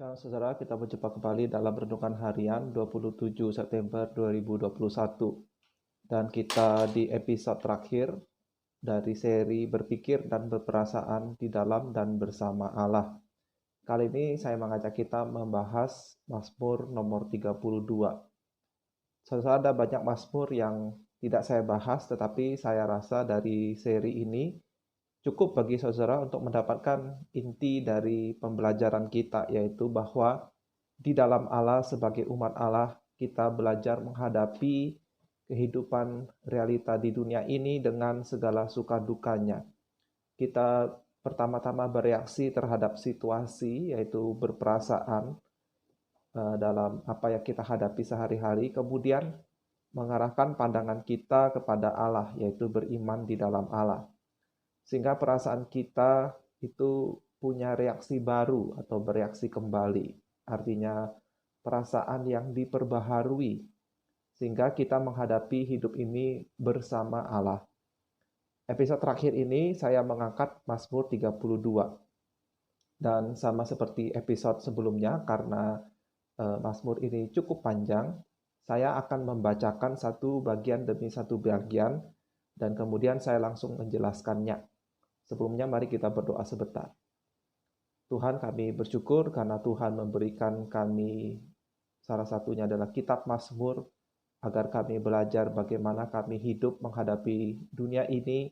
Shalom saudara, kita berjumpa kembali dalam renungan harian 27 September 2021. Dan kita di episode terakhir dari seri berpikir dan berperasaan di dalam dan bersama Allah. Kali ini saya mengajak kita membahas Mazmur nomor 32. Saudara, ada banyak Mazmur yang tidak saya bahas, tetapi saya rasa dari seri ini cukup bagi saudara untuk mendapatkan inti dari pembelajaran kita, yaitu bahwa di dalam Allah sebagai umat Allah, kita belajar menghadapi kehidupan realita di dunia ini dengan segala suka dukanya. Kita pertama-tama bereaksi terhadap situasi, yaitu berperasaan dalam apa yang kita hadapi sehari-hari, kemudian mengarahkan pandangan kita kepada Allah, yaitu beriman di dalam Allah. Sehingga perasaan kita itu punya reaksi baru atau bereaksi kembali. Artinya perasaan yang diperbaharui. Sehingga kita menghadapi hidup ini bersama Allah. Episode terakhir ini saya mengangkat Mazmur 32. Dan sama seperti episode sebelumnya, karena Mazmur ini cukup panjang, saya akan membacakan satu bagian demi satu bagian, dan kemudian saya langsung menjelaskannya. Sebelumnya mari kita berdoa sebentar. Tuhan, kami bersyukur karena Tuhan memberikan kami salah satunya adalah kitab Mazmur, agar kami belajar bagaimana kami hidup menghadapi dunia ini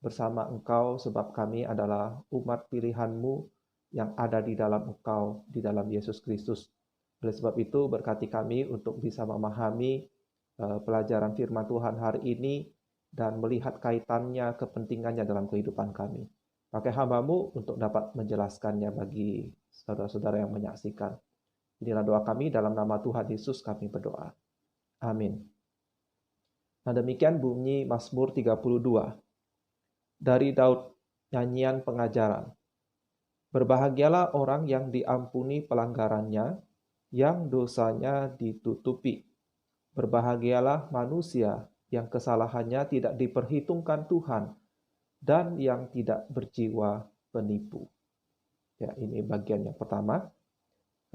bersama Engkau, sebab kami adalah umat pilihan-Mu yang ada di dalam Engkau, di dalam Yesus Kristus. Oleh sebab itu, berkati kami untuk bisa memahami pelajaran firman Tuhan hari ini dan melihat kaitannya, kepentingannya dalam kehidupan kami. Pakai hamba-Mu untuk dapat menjelaskannya bagi saudara-saudara yang menyaksikan. Inilah doa kami, dalam nama Tuhan Yesus kami berdoa. Amin. Nah, demikian bunyi Mazmur 32. Dari Daud, nyanyian pengajaran. Berbahagialah orang yang diampuni pelanggarannya, yang dosanya ditutupi. Berbahagialah manusia yang kesalahannya tidak diperhitungkan Tuhan dan yang tidak berjiwa penipu. Ya, ini bagian yang pertama.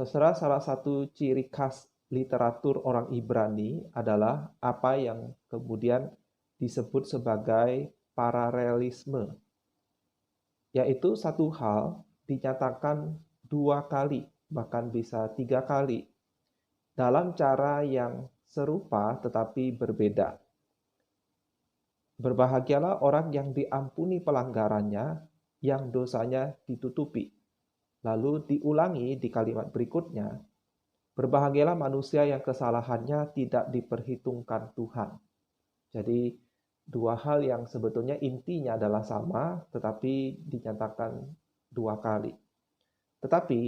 Saudara, salah satu ciri khas literatur orang Ibrani adalah apa yang kemudian disebut sebagai paralelisme, yaitu satu hal dinyatakan dua kali, bahkan bisa tiga kali, dalam cara yang serupa tetapi berbeda. Berbahagialah orang yang diampuni pelanggarannya, yang dosanya ditutupi. Lalu diulangi di kalimat berikutnya, berbahagialah manusia yang kesalahannya tidak diperhitungkan Tuhan. Jadi dua hal yang sebetulnya intinya adalah sama, tetapi dinyatakan dua kali. Tetapi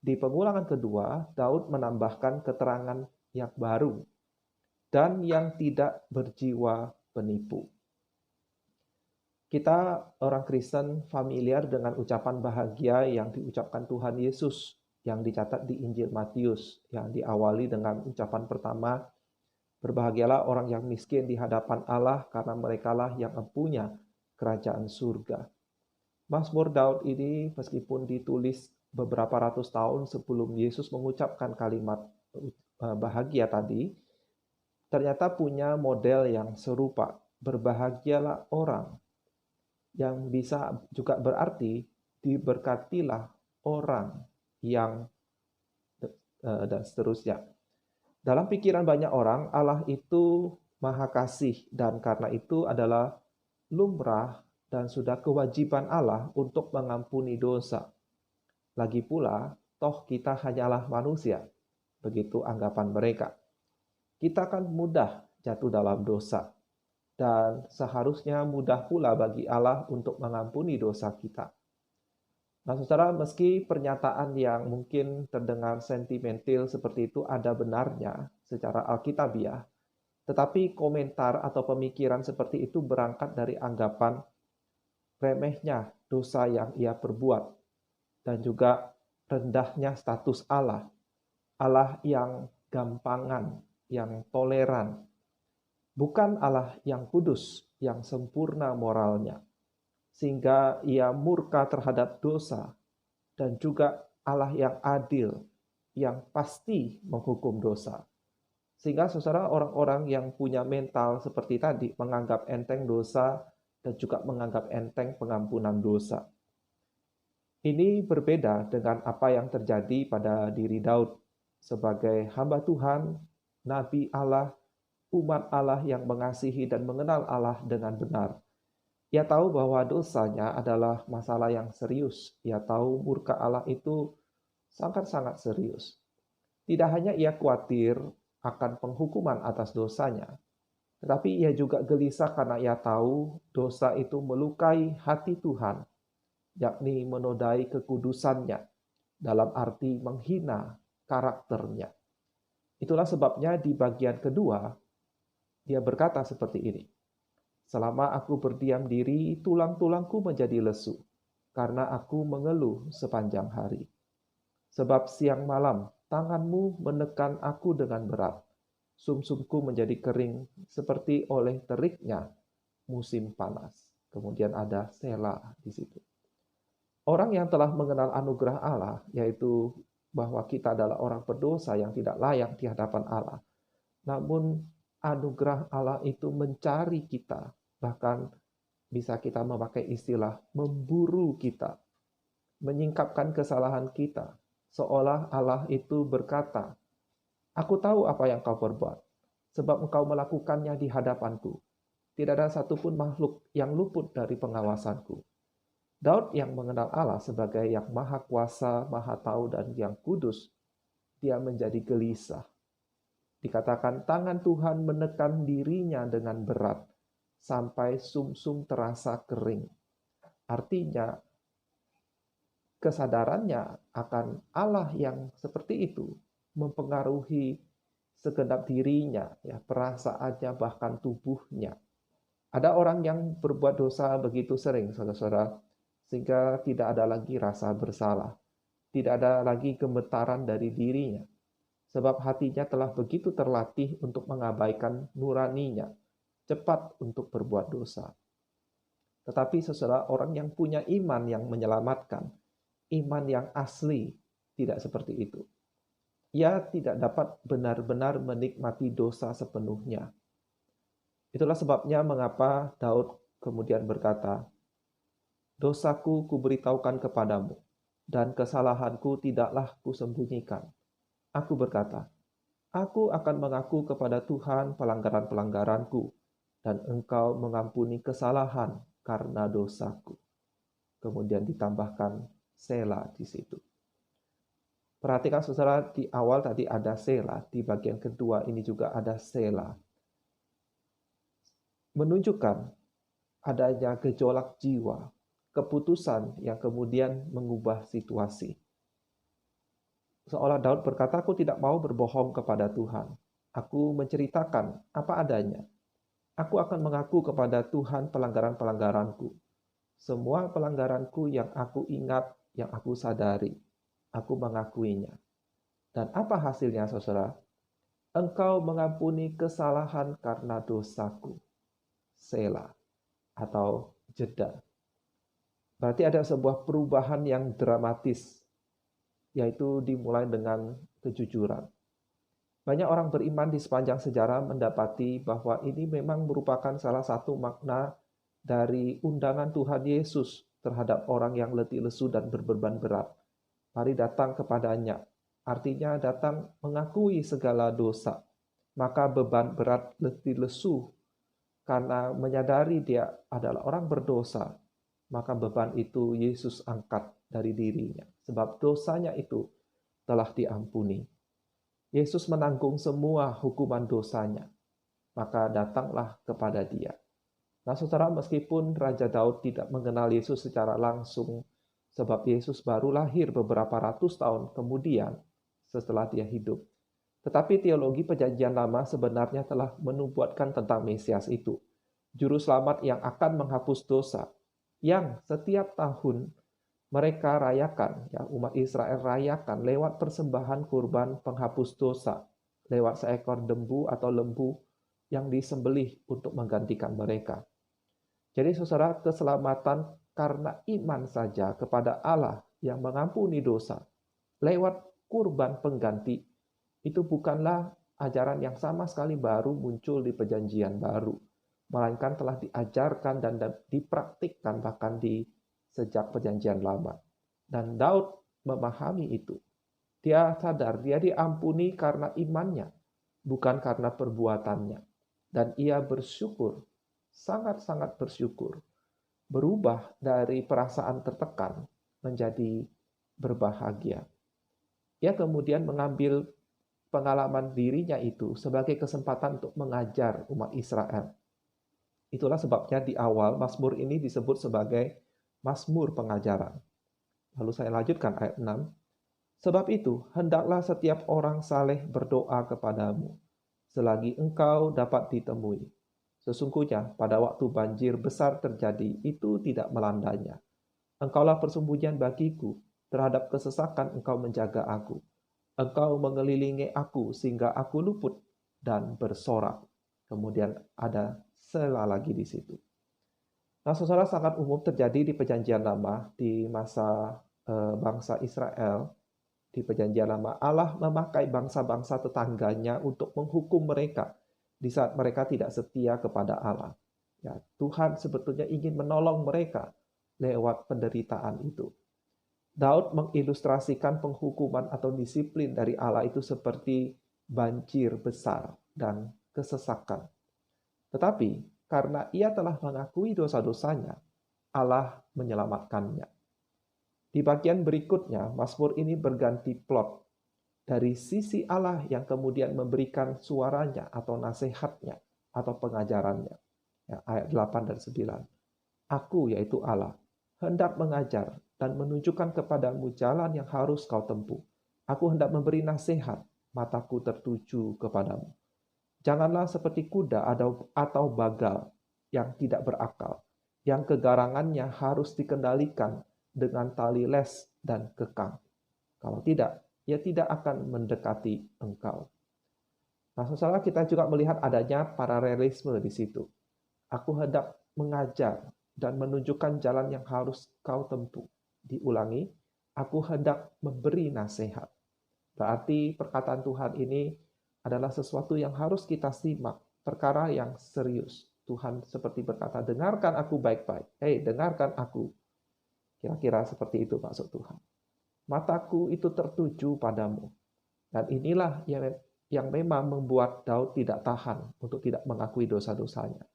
di pengulangan kedua, Daud menambahkan keterangan yang baru dan yang tidak berjiwa penipu. Kita orang Kristen familiar dengan ucapan bahagia yang diucapkan Tuhan Yesus yang dicatat di Injil Matius, yang diawali dengan ucapan pertama, berbahagialah orang yang miskin di hadapan Allah karena merekalah yang mempunyai kerajaan surga. Mazmur Daud ini meskipun ditulis beberapa ratus tahun sebelum Yesus mengucapkan kalimat bahagia tadi, ternyata punya model yang serupa. Berbahagialah orang, yang bisa juga berarti diberkatilah orang yang dan seterusnya. Dalam pikiran banyak orang, Allah itu Maha Kasih, dan karena itu adalah lumrah dan sudah kewajiban Allah untuk mengampuni dosa. Lagi pula, toh kita hanyalah manusia, begitu anggapan mereka. Kita kan mudah jatuh dalam dosa, dan seharusnya mudah pula bagi Allah untuk mengampuni dosa kita. Nah, saudara, meski pernyataan yang mungkin terdengar sentimental seperti itu ada benarnya secara alkitabiah, tetapi komentar atau pemikiran seperti itu berangkat dari anggapan remehnya dosa yang ia perbuat, dan juga rendahnya status Allah. Allah yang gampangan, yang toleran, bukan Allah yang kudus, yang sempurna moralnya, sehingga ia murka terhadap dosa, dan juga Allah yang adil, yang pasti menghukum dosa. Sehingga saudara, orang-orang yang punya mental seperti tadi menganggap enteng dosa dan juga menganggap enteng pengampunan dosa. Ini berbeda dengan apa yang terjadi pada diri Daud sebagai hamba Tuhan, nabi Allah, umat Allah yang mengasihi dan mengenal Allah dengan benar. Ia tahu bahwa dosanya adalah masalah yang serius. Ia tahu murka Allah itu sangat-sangat serius. Tidak hanya ia khawatir akan penghukuman atas dosanya, tetapi ia juga gelisah karena ia tahu dosa itu melukai hati Tuhan, yakni menodai kekudusannya, dalam arti menghina karakternya. Itulah sebabnya di bagian kedua, dia berkata seperti ini. Selama aku berdiam diri, tulang-tulangku menjadi lesu, karena aku mengeluh sepanjang hari. Sebab siang malam, tanganmu menekan aku dengan berat. Sumsumku menjadi kering seperti oleh teriknya musim panas. Kemudian ada Sela di situ. Orang yang telah mengenal anugerah Allah, yaitu bahwa kita adalah orang berdosa yang tidak layak di hadapan Allah. Namun anugerah Allah itu mencari kita, bahkan bisa kita memakai istilah memburu kita, menyingkapkan kesalahan kita, seolah Allah itu berkata, "Aku tahu apa yang kau perbuat, sebab engkau melakukannya di hadapanku. Tidak ada satupun makhluk yang luput dari pengawasanku." Daud yang mengenal Allah sebagai yang maha kuasa, maha tahu, dan yang kudus, dia menjadi gelisah. Dikatakan tangan Tuhan menekan dirinya dengan berat, sampai sumsum terasa kering. Artinya, kesadarannya akan Allah yang seperti itu mempengaruhi segenap dirinya, ya, perasaannya, bahkan tubuhnya. Ada orang yang berbuat dosa begitu sering, saudara-saudara, sehingga tidak ada lagi rasa bersalah, tidak ada lagi gemetaran dari dirinya, sebab hatinya telah begitu terlatih untuk mengabaikan nuraninya, cepat untuk berbuat dosa. Tetapi saudara, orang yang punya iman yang menyelamatkan, iman yang asli, tidak seperti itu. Ia tidak dapat benar-benar menikmati dosa sepenuhnya. Itulah sebabnya mengapa Daud kemudian berkata, "Dosaku kuberitahukan kepadamu, dan kesalahanku tidaklah kusembunyikan. Aku berkata, aku akan mengaku kepada Tuhan pelanggaran-pelanggaranku, dan engkau mengampuni kesalahan karena dosaku." Kemudian ditambahkan Sela di situ. Perhatikan saudara, di awal tadi ada Sela, di bagian kedua ini juga ada Sela. Menunjukkan adanya gejolak jiwa, keputusan yang kemudian mengubah situasi. Seolah Daud berkata, aku tidak mau berbohong kepada Tuhan. Aku menceritakan apa adanya. Aku akan mengaku kepada Tuhan pelanggaran-pelanggaranku. Semua pelanggaranku yang aku ingat, yang aku sadari, aku mengakuinya. Dan apa hasilnya, saudara? Engkau mengampuni kesalahan karena dosaku. Sela atau jeda. Berarti ada sebuah perubahan yang dramatis, yaitu dimulai dengan kejujuran. Banyak orang beriman di sepanjang sejarah mendapati bahwa ini memang merupakan salah satu makna dari undangan Tuhan Yesus terhadap orang yang letih lesu dan berbeban berat. Mari datang kepadanya. Artinya datang mengakui segala dosa. Maka beban berat letih lesu karena menyadari dia adalah orang berdosa, maka beban itu Yesus angkat dari dirinya. Sebab dosanya itu telah diampuni. Yesus menanggung semua hukuman dosanya. Maka datanglah kepada dia. Nah saudara, meskipun Raja Daud tidak mengenal Yesus secara langsung, sebab Yesus baru lahir beberapa ratus tahun kemudian setelah dia hidup. Tetapi teologi Perjanjian Lama sebenarnya telah menubuatkan tentang Mesias itu, juru selamat yang akan menghapus dosa, yang setiap tahun mereka rayakan, ya, umat Israel rayakan lewat persembahan kurban penghapus dosa, lewat seekor lembu atau lembu yang disembelih untuk menggantikan mereka. Jadi saudara, keselamatan karena iman saja kepada Allah yang mengampuni dosa lewat kurban pengganti, itu bukanlah ajaran yang sama sekali baru muncul di Perjanjian Baru, melainkan telah diajarkan dan dipraktikkan bahkan di sejak Perjanjian Lama. Dan Daud memahami itu. Dia sadar dia diampuni karena imannya, bukan karena perbuatannya. Dan ia bersyukur, sangat-sangat bersyukur, berubah dari perasaan tertekan menjadi berbahagia. Ia kemudian mengambil pengalaman dirinya itu sebagai kesempatan untuk mengajar umat Israel. Itulah sebabnya di awal Mazmur ini disebut sebagai Mazmur pengajaran. Lalu saya lanjutkan ayat 6. Sebab itu, hendaklah setiap orang saleh berdoa kepadamu, selagi engkau dapat ditemui. Sesungguhnya pada waktu banjir besar terjadi, itu tidak melandanya. Engkaulah persembunyian bagiku, terhadap kesesakan engkau menjaga aku. Engkau mengelilingi aku sehingga aku luput dan bersorak. Kemudian ada sela lagi di situ. Nah, saudara, sangat umum terjadi di Perjanjian Lama, di masa bangsa Israel. Di Perjanjian Lama, Allah memakai bangsa-bangsa tetangganya untuk menghukum mereka di saat mereka tidak setia kepada Allah. Ya, Tuhan sebetulnya ingin menolong mereka lewat penderitaan itu. Daud mengilustrasikan penghukuman atau disiplin dari Allah itu seperti banjir besar dan kesesakan. Tetapi karena ia telah mengakui dosa-dosanya, Allah menyelamatkannya. Di bagian berikutnya, Mazmur ini berganti plot dari sisi Allah yang kemudian memberikan suaranya atau nasihatnya atau pengajarannya. Ya, ayat 8 dan 9. Aku, yaitu Allah, hendak mengajar dan menunjukkan kepadamu jalan yang harus kau tempuh. Aku hendak memberi nasihat, mataku tertuju kepadamu. Janganlah seperti kuda atau bagal yang tidak berakal, yang kegarangannya harus dikendalikan dengan tali les dan kekang. Kalau tidak, ia tidak akan mendekati engkau. Nah, saudara, kita juga melihat adanya paralelisme di situ. Aku hendak mengajar dan menunjukkan jalan yang harus kau tempuh. Diulangi, aku hendak memberi nasihat. Berarti perkataan Tuhan ini adalah sesuatu yang harus kita simak, perkara yang serius. Tuhan seperti berkata, dengarkan aku baik-baik. Dengarkan aku. Kira-kira seperti itu maksud Tuhan. Mataku itu tertuju padamu. Dan inilah yang memang membuat Daud tidak tahan untuk tidak mengakui dosa-dosanya.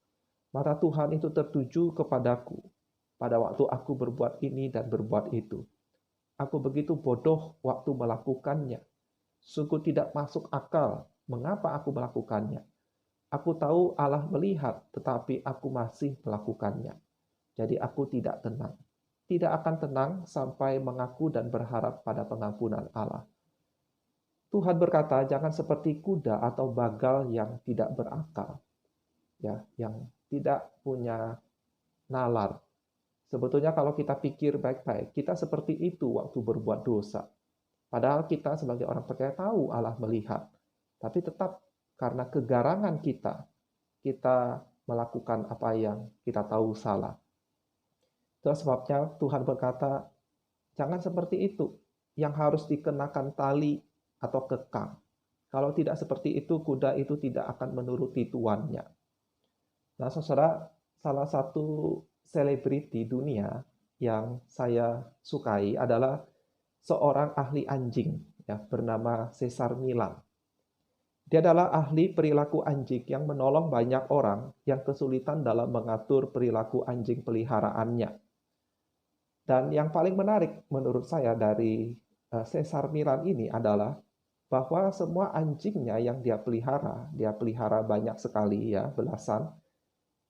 Mata Tuhan itu tertuju kepadaku pada waktu aku berbuat ini dan berbuat itu. Aku begitu bodoh waktu melakukannya. Sungguh tidak masuk akal mengapa aku melakukannya. Aku tahu Allah melihat, tetapi aku masih melakukannya. Jadi aku tidak tenang. Tidak akan tenang sampai mengaku dan berharap pada pengampunan Allah. Tuhan berkata, jangan seperti kuda atau bagal yang tidak berakal, ya, yang tidak punya nalar. Sebetulnya kalau kita pikir baik-baik, kita seperti itu waktu berbuat dosa. Padahal kita sebagai orang percaya tahu Allah melihat, tapi tetap karena kegarangan kita melakukan apa yang kita tahu salah. Itu sebabnya Tuhan berkata, jangan seperti itu, yang harus dikenakan tali atau kekang. Kalau tidak seperti itu, kuda itu tidak akan menuruti tuannya. Nah, saudara, salah satu selebriti dunia yang saya sukai adalah seorang ahli anjing ya, bernama Cesar Millan. Dia adalah ahli perilaku anjing yang menolong banyak orang yang kesulitan dalam mengatur perilaku anjing peliharaannya. Dan yang paling menarik menurut saya dari Cesar Millan ini adalah bahwa semua anjingnya yang dia pelihara banyak sekali ya, belasan,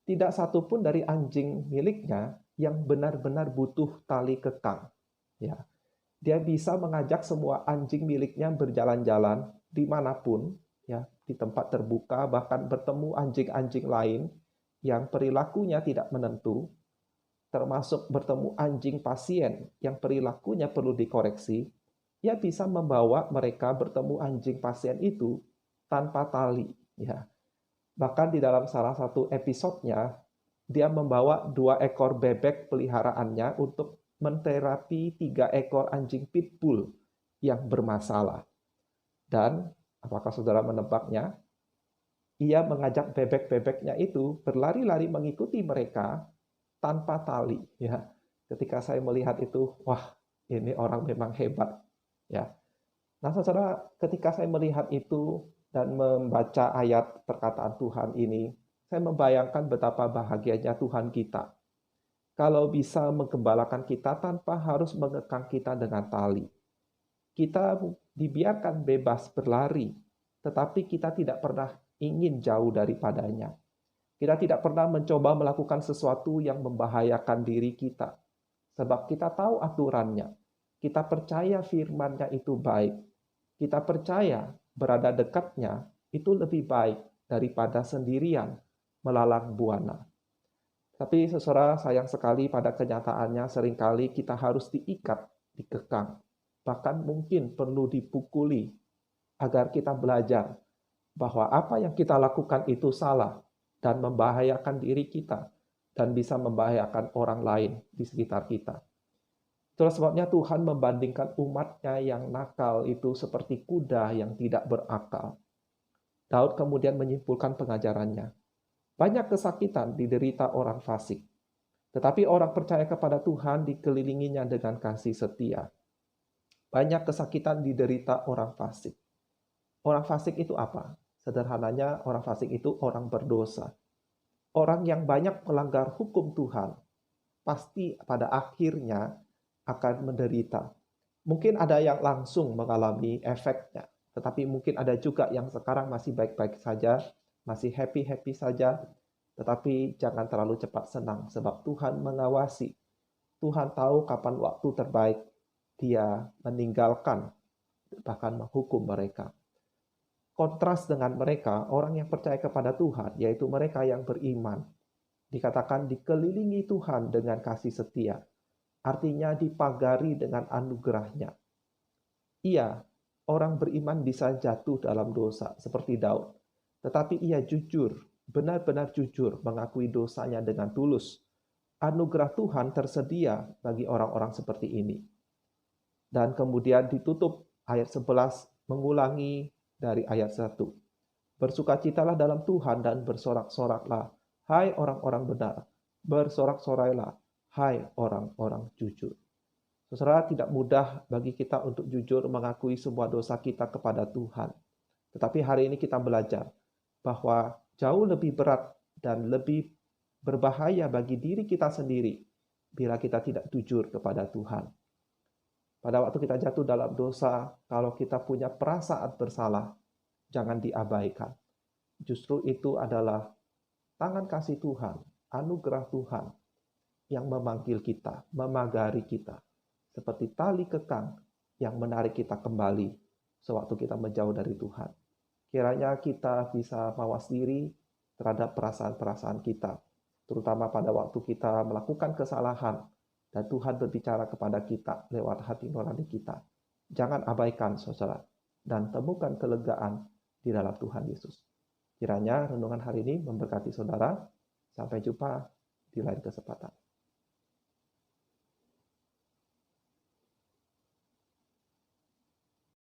tidak satu pun dari anjing miliknya yang benar-benar butuh tali kekang. Ya, dia bisa mengajak semua anjing miliknya berjalan-jalan dimanapun, ya, di tempat terbuka, bahkan bertemu anjing-anjing lain yang perilakunya tidak menentu, termasuk bertemu anjing pasien yang perilakunya perlu dikoreksi. Ia bisa membawa mereka bertemu anjing pasien itu tanpa tali. Ya. Bahkan di dalam salah satu episodenya, dia membawa 2 ekor bebek peliharaannya untuk menterapi 3 ekor anjing pitbull yang bermasalah. Dan apakah saudara menebaknya? Ia mengajak bebek-bebeknya itu berlari-lari mengikuti mereka tanpa tali. Ya, ketika saya melihat itu, wah, ini orang memang hebat. Ya, nah saudara, ketika saya melihat itu dan membaca ayat perkataan Tuhan ini, saya membayangkan betapa bahagianya Tuhan kita. Kalau bisa menggembalakan kita tanpa harus mengekang kita dengan tali. Kita dibiarkan bebas berlari, tetapi kita tidak pernah ingin jauh daripadanya. Kita tidak pernah mencoba melakukan sesuatu yang membahayakan diri kita. Sebab kita tahu aturannya. Kita percaya firman-Nya itu baik. Kita percaya berada dekatnya itu lebih baik daripada sendirian melalang buana. Tapi saudara, sayang sekali pada kenyataannya seringkali kita harus diikat, dikekang. Bahkan mungkin perlu dipukuli agar kita belajar bahwa apa yang kita lakukan itu salah dan membahayakan diri kita dan bisa membahayakan orang lain di sekitar kita. Itulah sebabnya Tuhan membandingkan umat-Nya yang nakal itu seperti kuda yang tidak berakal. Daud kemudian menyimpulkan pengajarannya. Banyak kesakitan diderita orang fasik, tetapi orang percaya kepada Tuhan dikelilinginya dengan kasih setia. Banyak kesakitan diderita orang fasik. Orang fasik itu apa? Sederhananya, orang fasik itu orang berdosa. Orang yang banyak melanggar hukum Tuhan, pasti pada akhirnya akan menderita. Mungkin ada yang langsung mengalami efeknya, tetapi mungkin ada juga yang sekarang masih baik-baik saja, masih happy-happy saja, tetapi jangan terlalu cepat senang, sebab Tuhan mengawasi. Tuhan tahu kapan waktu terbaik Dia meninggalkan, bahkan menghukum mereka. Kontras dengan mereka, orang yang percaya kepada Tuhan, yaitu mereka yang beriman, dikatakan dikelilingi Tuhan dengan kasih setia. Artinya dipagari dengan anugerah-Nya. Iya, orang beriman bisa jatuh dalam dosa, seperti Daud. Tetapi ia jujur, benar-benar jujur mengakui dosanya dengan tulus. Anugerah Tuhan tersedia bagi orang-orang seperti ini. Dan kemudian ditutup ayat 11 mengulangi dari ayat 1. Bersukacitalah dalam Tuhan dan bersorak-soraklah, hai orang-orang benar. Bersorak-sorailah, hai orang-orang jujur. Saudara, tidak mudah bagi kita untuk jujur mengakui semua dosa kita kepada Tuhan. Tetapi hari ini kita belajar bahwa jauh lebih berat dan lebih berbahaya bagi diri kita sendiri bila kita tidak jujur kepada Tuhan. Pada waktu kita jatuh dalam dosa, kalau kita punya perasaan bersalah, jangan diabaikan. Justru itu adalah tangan kasih Tuhan, anugerah Tuhan yang memanggil kita, memagari kita. Seperti tali kekang yang menarik kita kembali sewaktu kita menjauh dari Tuhan. Kiranya kita bisa mawas diri terhadap perasaan-perasaan kita, terutama pada waktu kita melakukan kesalahan dan Tuhan berbicara kepada kita lewat hati nurani kita. Jangan abaikan, saudara, dan temukan kelegaan di dalam Tuhan Yesus. Kiranya renungan hari ini memberkati saudara. Sampai jumpa di lain kesempatan.